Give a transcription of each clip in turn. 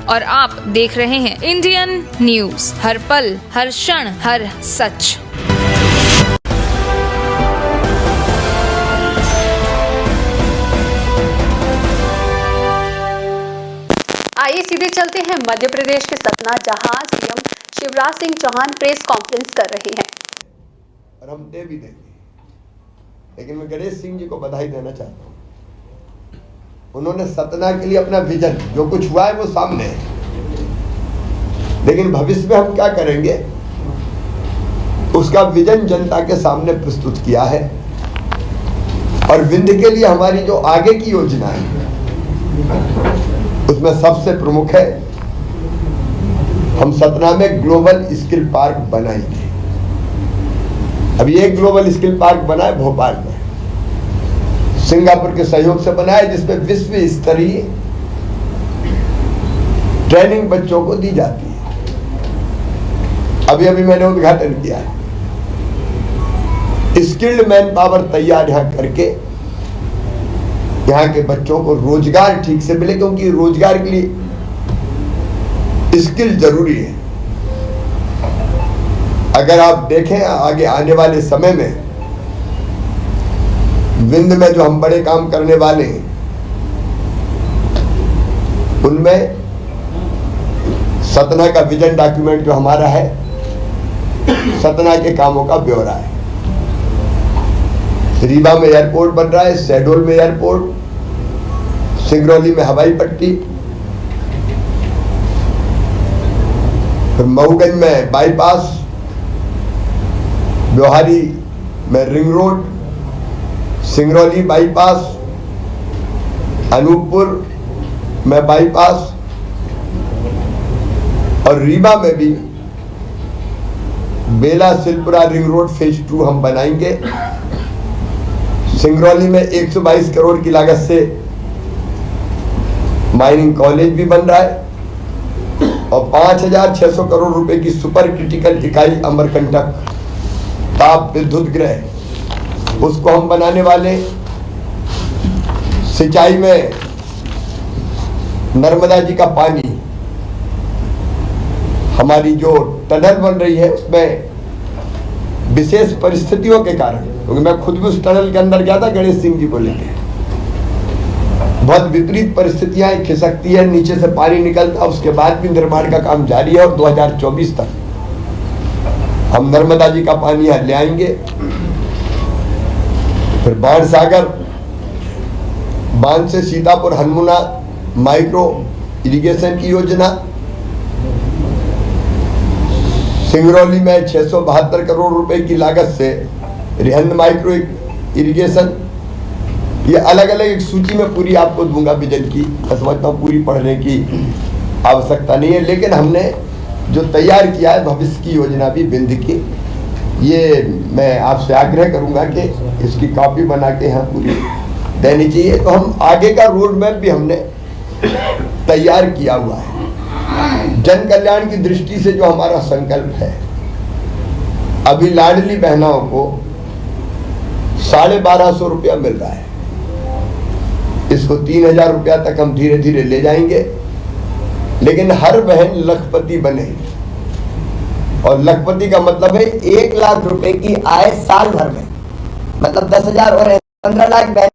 और आप देख रहे हैं इंडियन न्यूज, हर पल, हर क्षण, हर सच। आइए सीधे चलते हैं मध्य प्रदेश के सतना, जहां CM Shivraj Singh Chouhan press conference कर रहे हैं। और हम दे भी देंगे, लेकिन मैं गणेश सिंह जी को बधाई देना चाहता हूँ। उन्होंने सतना के लिए अपना विजन, जो कुछ हुआ है वो सामने है, लेकिन भविष्य में हम क्या करेंगे उसका विजन जनता के सामने प्रस्तुत किया है। और विंध्य के लिए हमारी जो आगे की योजना है उसमें सबसे प्रमुख है, हम सतना में ग्लोबल स्किल पार्क बनाएंगे। अभी एक ग्लोबल स्किल पार्क बना है भोपाल में, सिंगापुर के सहयोग से बना है, जिसमें विश्व स्तरीय ट्रेनिंग बच्चों को दी जाती है। अभी अभी मैंने उद्घाटन किया है। स्किल्ड मैन पावर तैयार यहां करके यहाँ के बच्चों को रोजगार ठीक से मिले, क्योंकि रोजगार के लिए स्किल जरूरी है। अगर आप देखें आगे आने वाले समय में विंध्य में जो हम बड़े काम करने वाले हैं उनमें सतना का विजन डॉक्यूमेंट जो हमारा है, सतना के कामों का ब्यौरा है। रीवा में एयरपोर्ट बन रहा है, शहडोल में एयरपोर्ट, सिंगरौली में हवाई पट्टी, फिर मऊगंज में बाईपास, ब्योहारी में ring road, Singrauli bypass, Anuppur में बाईपास, और रीवा में भी बेला सिलपुरा रिंग रोड फेज 2 हम बनाएंगे। सिंगरौली में 122 करोड़ की लागत से माइनिंग कॉलेज भी बन रहा है, और 5,600 करोड़ रुपए की सुपर क्रिटिकल इकाई अमरकंटक ताप विद्युत गृह उसको हम बनाने वाले। सिंचाई में नर्मदा जी का पानी, हमारी जो टनल बन रही है उसमें विशेष परिस्थितियों के कारण, क्योंकि मैं खुद भी उस टनल के अंदर गया था गणेश सिंह जी को लेकर, बहुत विपरीत परिस्थितियां, खिसकती है, नीचे से पानी निकलता, उसके बाद भी निर्माण का काम जारी है और 2024 तक हम नर्मदा जी का पानी यहाँ ले आएंगे। फिर बाण सागर बांध से सीतापुर हनुमाना माइक्रो इरिगेशन की योजना, सिंगरौली में 672 करोड़ रुपए की लागत से रिहंद माइक्रो इरिगेशन। ये अलग अलग एक सूची में पूरी आपको दूंगा विजन की, मैं समझता हूँ पूरी पढ़ने की आवश्यकता नहीं है, लेकिन हमने जो तैयार किया है भविष्य की योजना भी विंध्य की, ये मैं आपसे आग्रह करूंगा कि इसकी कॉपी बना के यहाँ पूरी देनी चाहिए। तो हम आगे का रोड मैप भी हमने तैयार किया हुआ है। जन कल्याण की दृष्टि से जो हमारा संकल्प है, अभी लाडली बहनाओं को 1250 रुपया मिल रहा है, इसको 3,000 रुपया तक हम धीरे धीरे ले जाएंगे, लेकिन हर बहन लखपति बने। और लखपति का मतलब है 1 लाख रुपए की आय साल भर में, मतलब 10,000 और 15 लाख बहन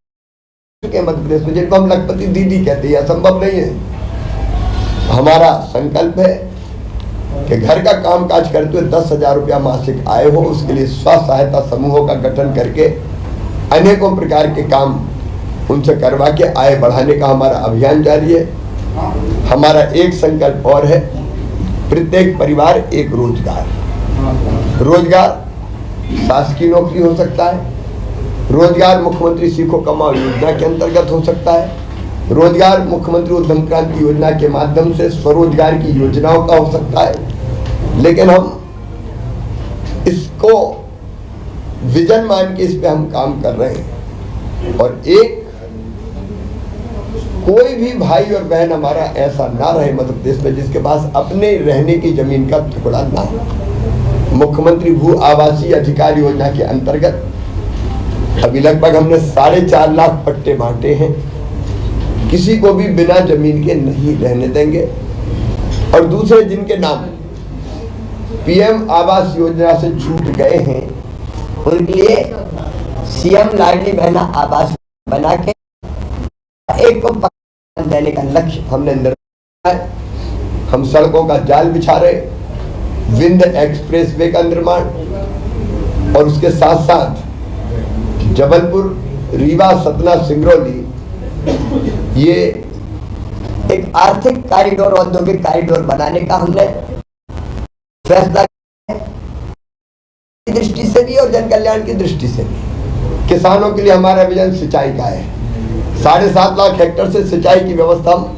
के मध्य प्रदेश में, जिनको हम लखपति दीदी कहते हैं। असंभव नहीं है। हमारा संकल्प है कि घर का काम काज करते हुए 10,000 रुपया मासिक आय हो, उसके लिए स्व सहायता समूहों का गठन करके अनेकों प्रकार के काम उनसे करवा के आय बढ़ाने का हमारा अभियान जारी है। हमारा एक संकल्प और है, प्रत्येक परिवार एक रोजगार। रोजगार शासकीय नौकरी हो सकता है, रोजगार मुख्यमंत्री सीखो कमाओ योजना के अंतर्गत हो सकता है, रोजगार मुख्यमंत्री उद्यम क्रांति योजना के माध्यम से स्वरोजगार की योजनाओं का हो सकता है। लेकिन हम इसको विजन मान के इस पे हम काम कर रहे हैं। और एक कोई भी भाई और बहन हमारा ऐसा ना रहे मध्य प्रदेश में जिसके पास अपने रहने की जमीन का टुकड़ा ना हो। मुख्यमंत्री भू आवासीय अधिकार योजना के अंतर्गत अभी लगभग हमने 4.5 लाख पट्टे बांटे हैं। किसी को भी बिना जमीन के नहीं रहने देंगे। और दूसरे जिनके नाम पीएम आवास योजना से छूट गए हैं उनके लिए सीएम लाडली बहना आवास बना के एक को देने का लक्ष्य हमने निर्माण है। हम सड़कों का जाल बिछा रहे, विंध्य एक्सप्रेस वे का निर्माण और उसके साथ साथ जबलपुर रीवा सतना सिंगरौली ये एक आर्थिक कॉरिडोर औद्योगिक कॉरिडोर बनाने का हमने फैसला की दृष्टि से भी और जन कल्याण की दृष्टि से भी। किसानों के लिए हमारा विजन सिंचाई का है। 7.5 लाख हेक्टेयर से सिंचाई की व्यवस्था हम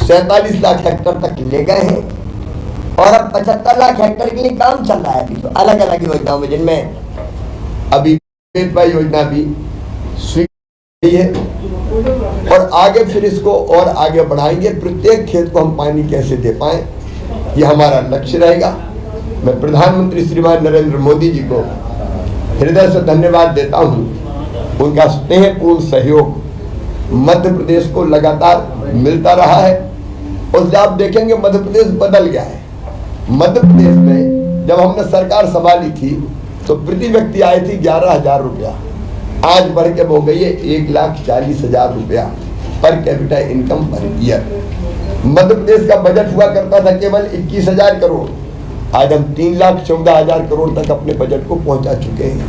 47 लाख हेक्टेयर तक ले गए हैं और अब 75 लाख हेक्टेयर के लिए काम चल रहा है अभी तो अलग अलग योजनाओं में, जिनमें अभी योजना भी स्वीकृत है और आगे फिर इसको और आगे बढ़ाएंगे। प्रत्येक खेत को हम पानी कैसे दे पाए, ये हमारा लक्ष्य रहेगा। मैं प्रधानमंत्री श्रीमान नरेंद्र मोदी जी को हृदय से धन्यवाद देता हूँ। उनका स्नेहपूर्ण सहयोग मध्य प्रदेश को लगातार मिलता रहा है। उससे आप देखेंगे मध्य प्रदेश बदल गया है। मध्य प्रदेश में जब हमने सरकार संभाली थी तो प्रति व्यक्ति आए थी 11,000 रुपया, आज बढ़ के हो गई है 1,40,000 रुपया per capita income per year. Madhya Pradesh का बजट हुआ करता था केवल 21,000 करोड़, आज हम 3,14,000 करोड़ तक अपने बजट को पहुंचा चुके हैं।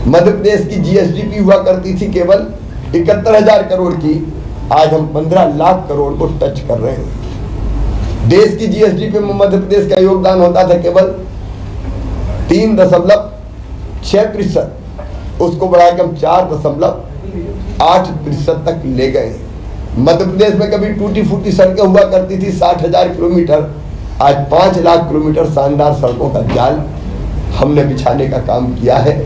मध्य प्रदेश की जीएसडीपी हुआ करती थी केवल 71,000 करोड़ की, आज हम 15 लाख करोड़ को टच कर रहे हैं। देश की जीएसडीपी में मध्य प्रदेश का योगदान होता था केवल 3.6%, उसको बढ़ाकर हम 4.8% तक ले गए। मध्य प्रदेश में कभी टूटी फूटी सड़कें हुआ करती थी 60,000 किलोमीटर, आज 5 लाख किलोमीटर शानदार सड़कों का जाल हमने बिछाने का काम किया है।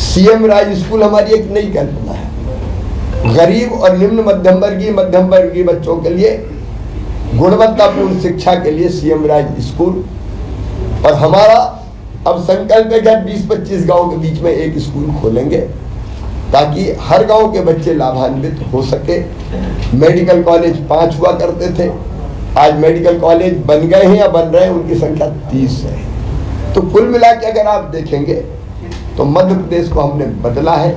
सीएम राज स्कूल हमारी एक नई कल्पना है। गरीब और निम्न मध्यम वर्गीय बच्चों के लिए गुणवत्तापूर्ण शिक्षा के लिए सीएम राज स्कूल, और हमारा अब संकल्प है कि 20-25 गांव के बीच में एक स्कूल खोलेंगे ताकि हर गांव के बच्चे लाभान्वित हो सके। मेडिकल कॉलेज 5 हुआ करते थे, आज मेडिकल कॉलेज बन गए हैं या बन रहे हैं, उनकी संख्या 30 है। तो कुल मिला के अगर आप देखेंगे तो मध्य प्रदेश को हमने बदला है।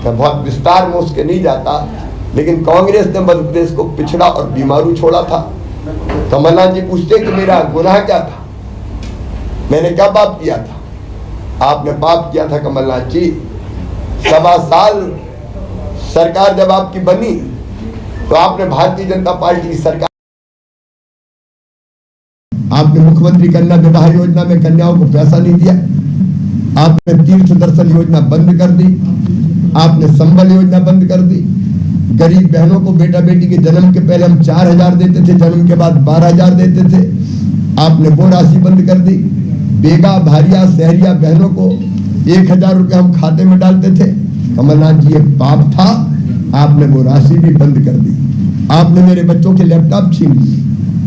मैं बहुत विस्तार में उसके नहीं जाता, लेकिन कांग्रेस ने मध्य प्रदेश को पिछड़ा और बीमारू छोड़ा था। कमलनाथ जी पूछते कि मेरा गुनाह क्या था, मैंने क्या पाप किया था? आपने पाप किया था कमलनाथ जी, 7 साल सरकार जब आपकी बनी तो आपने भारतीय जनता पार्टी की सरकार, आपने मुख्यमंत्री कन्या विवाह योजना में कन्याओं को पैसा नहीं दिया, आपने तीर्थ दर्शन योजना बंद कर दी, आपने संबल योजना बंद कर दी। गरीब बहनों को बेटा बेटी के जन्म के पहले हम 4,000 देते थे, जन्म के बाद 12,000 देते थे, आपने वो राशि बंद कर दी। बेगा भारिया शहरिया बहनों को 1,000 रुपये हम खाते में डालते थे। कमलनाथ जी ये पाप था, आपने वो राशि भी बंद कर दी। आपने मेरे बच्चों के लैपटॉप छीन लिए,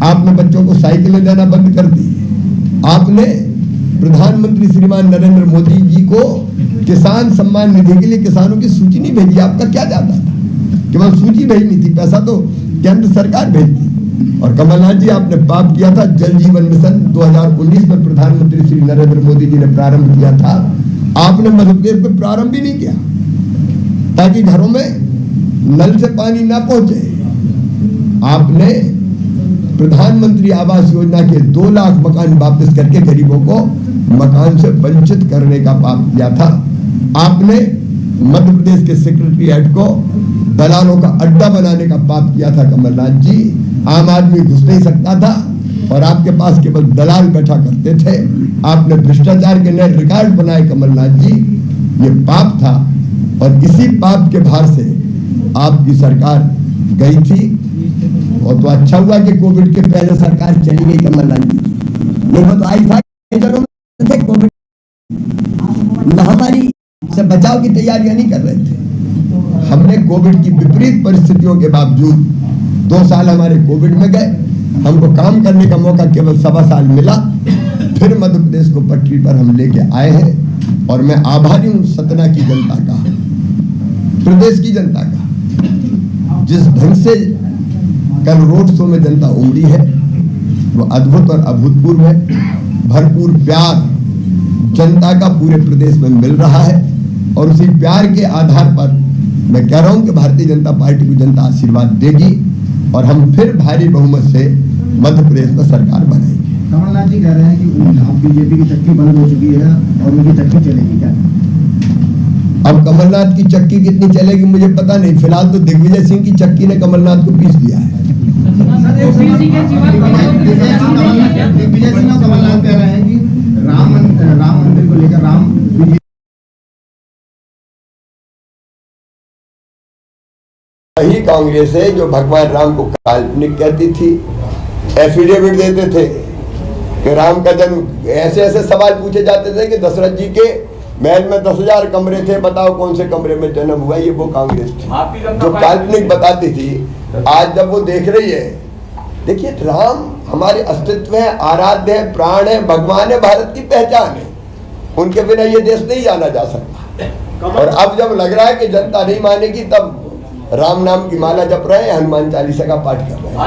आपने बच्चों को साइकिलें देना बंद कर दी। आपने प्रधानमंत्री श्रीमान नरेंद्र मोदी जी को किसान सम्मान निधि के लिए किसानों की सूची नहीं भेजी। आपका क्या जाता था, केवल सूची भेजनी थी, पैसा तो केंद्र सरकार भेजती। और कमलनाथ जी आपने पाप किया था, जल जीवन मिशन 2019 में प्रधानमंत्री श्री नरेंद्र मोदी जी ने प्रारंभ किया था, आपने मध्य प्रदेश में प्रारंभ भी नहीं किया ताकि घरों में नल से पानी ना पहुंचे। आपने प्रधानमंत्री आवास योजना के 2 लाख मकान वापस करके गरीबों को मकान से वंचित करने का पाप किया था। आपने मध्य प्रदेश के सेक्रेटरीएट को दलालों का अड्डा बनाने का पाप किया था कमलनाथ जी। आम आदमी घुस नहीं सकता था और आपके पास केवल दलाल बैठा करते थे। आपने भ्रष्टाचार के नए रिकॉर्ड बनाए कमलनाथ जी, ये पाप था और इसी पाप के भार से आपकी सरकार गई थी। और तो अच्छा हुआ कि कोविड के पहले सरकार चली गई कमलनाथ जी, नहीं तो आई कोविड महामारी से बचाव की तैयारियां नहीं कर रहे थे। हमने कोविड की विपरीत परिस्थितियों के बावजूद 2 साल हमारे कोविड में गए, हमको काम करने का मौका केवल 1.25 साल मिला, फिर मध्य प्रदेश को पटरी पर हम लेके आए हैं। और मैं आभारी हूं सतना की जनता का, प्रदेश की जनता का, जिस ढंग से कल रोड शो में जनता उमड़ी है, वो अद्भुत और अभूतपूर्व है। भरपूर प्यार जनता का पूरे प्रदेश में मिल रहा है और उसी प्यार के आधार पर मैं कह रहा हूं कि भारतीय जनता पार्टी को जनता आशीर्वाद देगी और हम फिर भारी बहुमत से मध्य प्रदेश में सरकार बनाएंगे। कमलनाथ जी कह रहे हैं कि आप बीजेपी की चक्की बंद हो चुकी है और उनकी चक्की चलेगी क्या? अब कमलनाथ की चक्की कितनी चलेगी मुझे पता नहीं। फिलहाल तो दिग्विजय सिंह की चक्की ने कमलनाथ को पीस दिया है। दिग्विजय सिंह और कमलनाथ कह रहे हैं कि राम मंदिर को लेकर वही कांग्रेस है जो भगवान राम को काल्पनिक कहती थी, एफिडेविट देते थे कि राम का जन्म, ऐसे ऐसे सवाल पूछे जाते थे कि दशरथ जी के महल में 10,000 कमरे थे, बताओ कौन से कमरे में जन्म हुआ। ये वो कांग्रेस थी जो काल्पनिक बताती थी। आज जब वो देख रही है, देखिए राम हमारे अस्तित्व है, आराध्य है, प्राण है, भगवान है, भारत की पहचान है, उनके बिना ये देश नहीं जाना जा सकता। और अब जब लग रहा है कि जनता नहीं मानेगी तब राम नाम की माला जप रहे हैं, हनुमान चालीसा का पाठ कर रहे हैं।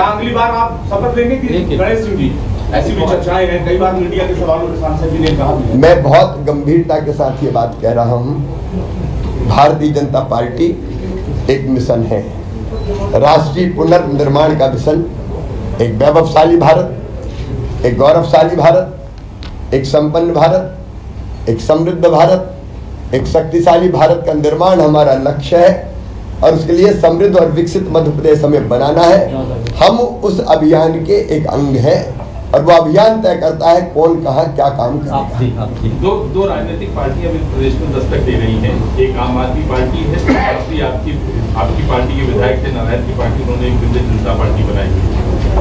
अगली बार आप शपथ लेंगे कि गणेश सिंह जी? ऐसी भी चर्चाएं हैं, कई बार मीडिया के सवालों में सांसद जी ने कहा। मैं बहुत गंभीरता के साथ ये बात कह रहा हूँ, भारतीय जनता पार्टी एक मिशन है, राष्ट्रीय पुनर्निर्माण का मिशन, एक वैभवशाली भारत, एक गौरवशाली भारत, एक संपन्न भारत, एक समृद्ध भारत, एक शक्तिशाली भारत का निर्माण हमारा लक्ष्य है और उसके लिए समृद्ध और विकसित मध्य प्रदेश हमें बनाना है। हम उस अभियान के एक अंग हैं और वो अभियान तय करता है कौन कहाँ क्या काम करेगा। दो राजनीतिक पार्टियां अभी प्रदेश में दस्तक दे रही हैं, एक आम आदमी पार्टी है, दूसरी आपकी पार्टी के विधायक थे नारायण की पार्टी, उन्होंने एक विंध्य जनता पार्टी बनाई।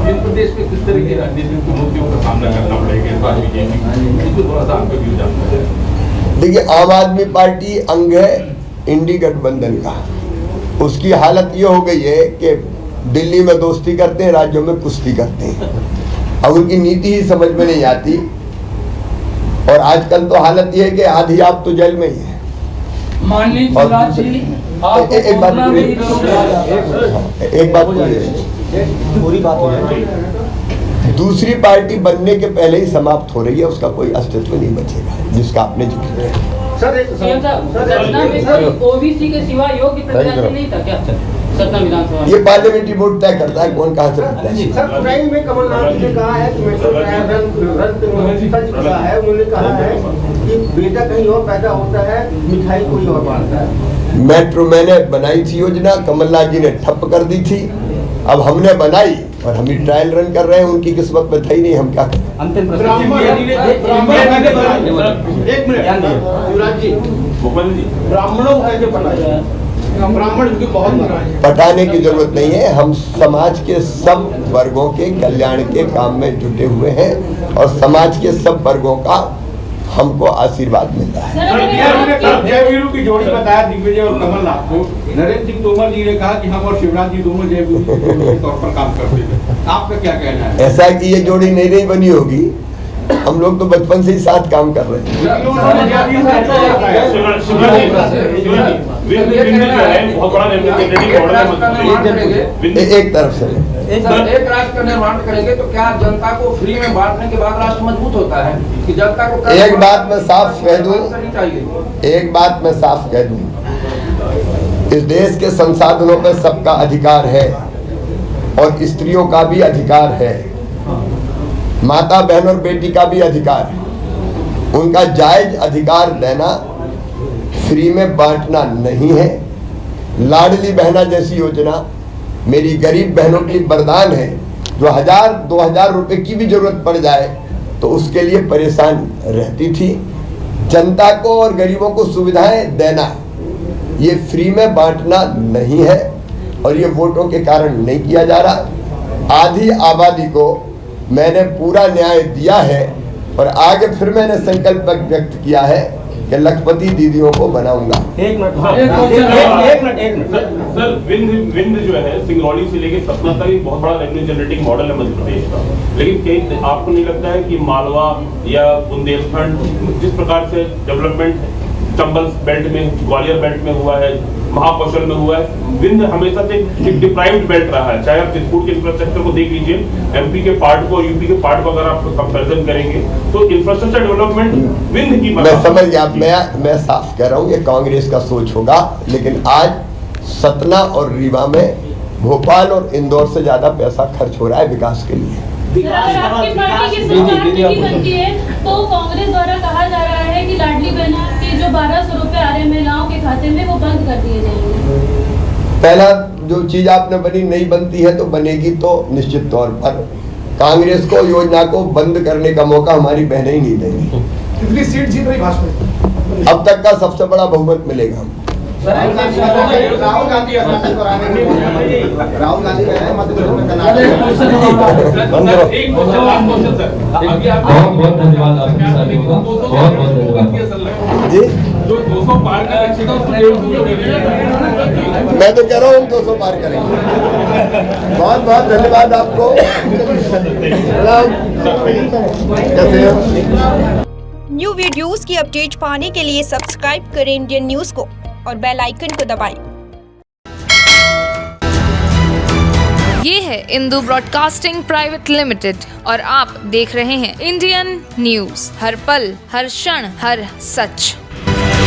इन प्रदेश में किस तरह की राजनीतिक चुनौतियों का सामना करना पड़ेगा इस बार बीजेपी, इसको थोड़ा सा आपका व्यू जानना है। देखिए, आम आदमी पार्टी अंग है इंडी गठबंधन का, उसकी हालत ये हो गई है कि दिल्ली में दोस्ती करते हैं, राज्यों में कुश्ती करते हैं। अब उनकी नीति ही समझ में नहीं आती और आजकल तो हालत ये है कि आधी आप तो जेल में ही है। एक बात पूरी बात हो जाए, दूसरी पार्टी बनने के पहले ही समाप्त हो रही है, उसका कोई अस्तित्व नहीं बचेगा जिसका आपने जिक्र किया। ओबीसी के सिवा योग्य प्रत्याशी नहीं था क्या सतना विधानसभा? ये पार्लियामेंट्री बोर्ड तय करता है कौन कहाँ से बनता है। सर, उन्नाइस में कमलनाथ ने कहा है कि उन्होंने कहा है कि बेटा कहीं और पैदा होता है, मिठाई कोई और बांटता है। मेट्रो मैंने बनाई थी योजना, कमलनाथ जी ने ठप कर दी थी, अब हमने बनाई और हम ही ट्रायल रन कर रहे हैं, उनकी किस्मत में था ही नहीं, हम क्या करें। अंतिम ब्राह्मणों का जो ब्राह्मण बहुत पटाने की जरूरत नहीं है, हम समाज के सब वर्गों के कल्याण के काम में जुटे हुए हैं और समाज के सब वर्गों का हमको आशीर्वाद मिलता है। जयवीरू की जोड़ी बताया दिग्विजय और कमलनाथ को, नरेंद्र सिंह तोमर जी ने कहा कि हम और शिवराज जी दोनों जयवीरू के तौर पर काम करते थे, आपका क्या कहना है? ऐसा कि ये जोड़ी नहीं बनी होगी, हम लोग तो बचपन से ही साथ काम कर रहे हैं। एक तरफ से एक राष्ट्र का निर्माण करेंगे तो क्या जनता को फ्री में बांटने के बाद राष्ट्र मजबूत होता है कि जनता को? एक बात मैं साफ कह दूं, एक बात मैं साफ कह दूं, इस देश के संसाधनों पर सबका अधिकार है और स्त्रियों का भी अधिकार है, माता बहन और बेटी का भी अधिकार है। उनका जायज अधिकार देना, फ्री में बांटना नहीं है। लाडली बहना जैसी योजना मेरी गरीब बहनों के लिए वरदान है, जो 1000-2000 रुपए की भी जरूरत पड़ जाए तो उसके लिए परेशान रहती थी। जनता को और गरीबों को सुविधाएं देना, ये फ्री में बांटना नहीं है और ये वोटों के कारण नहीं किया जा रहा। आधी आबादी को मैंने पूरा न्याय दिया है और आगे फिर मैंने संकल्प व्यक्त किया है कि लखपति दीदियों को बनाऊंगा। एक मिनट सर, विंध्य जो है सिंगरौली से लेके सतना तक एक बहुत बड़ा रेवेन्यू जनरेटिंग मॉडल है मध्य प्रदेश का, लेकिन आपको नहीं लगता है कि मालवा या बुंदेलखंड जिस प्रकार से डेवलपमेंट चंबल बेल्ट में, ग्वालियर बेल्ट में हुआ है, महाकौशल में हुआ है। विंध्य हमेशा से एक डिप्राइव्ड बेल्ट रहा है, चाहे आप चित्रकूट के इंफ्रास्ट्रक्चर को देख लीजिए, एमपी के पार्ट को और यूपी के पार्ट को अगर आप कंपैरिजन करेंगे तो इंफ्रास्ट्रक्चर डेवलपमेंट विंध्य की मैं समझ गया। मैं साफ कह रहा हूँ, ये कांग्रेस का सोच होगा, लेकिन आज सतना और रीवा में भोपाल और इंदौर से ज्यादा पैसा खर्च हो रहा है विकास के लिए। अगर आपकी पार्टी की सरकार नहीं बनती है तो कांग्रेस द्वारा कहा जा रहा है कि लाडली बहन के जो 1200 रुपए आ रहे हैं महिलाओं के खाते में वो बंद कर दिए जाएंगे। पहला जो चीज आपने बनी नहीं बनती है तो बनेगी तो निश्चित तौर पर कांग्रेस को योजना को बंद करने का मौका हमारी बहनें ही नहीं देंगी। कितनी सीट जीत रही भाजपा? अब तक का सबसे बड़ा बहुमत मिलेगा हमको। राहुल गांधी राहुल गांधी कह रहे हैं मध्य प्रदेश में एक क्वेश्चन लास्ट क्वेश्चन सर, अभी आप बहुत धन्यवाद आपके साथ होगा, बहुत धन्यवाद जी। जो 200 पार का लक्ष्य था उसको 150 मैं तो कह रहा हूँ 200 पार करेंगे। बहुत बहुत धन्यवाद आपको। कैसे हो? न्यू वीडियोस की अपडेट पाने के लिए सब्सक्राइब करें इंडियन न्यूज को और बेल आइकन को दबाएं। ये है इंदू ब्रॉडकास्टिंग प्राइवेट लिमिटेड और आप देख रहे हैं इंडियन न्यूज, हर पल हर क्षण हर सच।